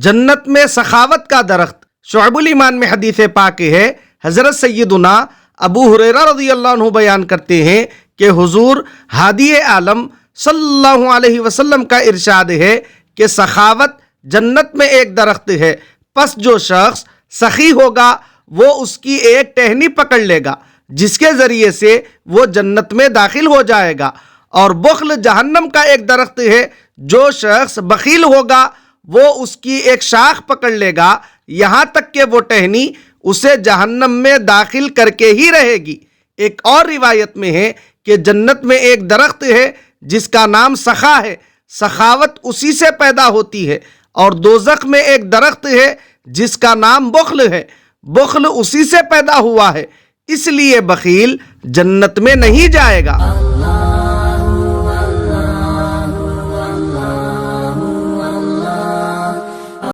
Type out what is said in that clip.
جنت میں سخاوت کا درخت۔ شعب الایمان میں حدیث پاک ہے، حضرت سیدنا ابو ہریرہ رضی اللہ عنہ بیان کرتے ہیں کہ حضور ہادی عالم صلی اللہ علیہ وسلم کا ارشاد ہے کہ سخاوت جنت میں ایک درخت ہے، پس جو شخص سخی ہوگا وہ اس کی ایک ٹہنی پکڑ لے گا جس کے ذریعے سے وہ جنت میں داخل ہو جائے گا۔ اور بخل جہنم کا ایک درخت ہے، جو شخص بخیل ہوگا وہ اس کی ایک شاخ پکڑ لے گا یہاں تک کہ وہ ٹہنی اسے جہنم میں داخل کر کے ہی رہے گی۔ ایک اور روایت میں ہے کہ جنت میں ایک درخت ہے جس کا نام سخا ہے، سخاوت اسی سے پیدا ہوتی ہے۔ اور دوزخ میں ایک درخت ہے جس کا نام بخل ہے، بخل اسی سے پیدا ہوا ہے، اس لیے بخیل جنت میں نہیں جائے گا۔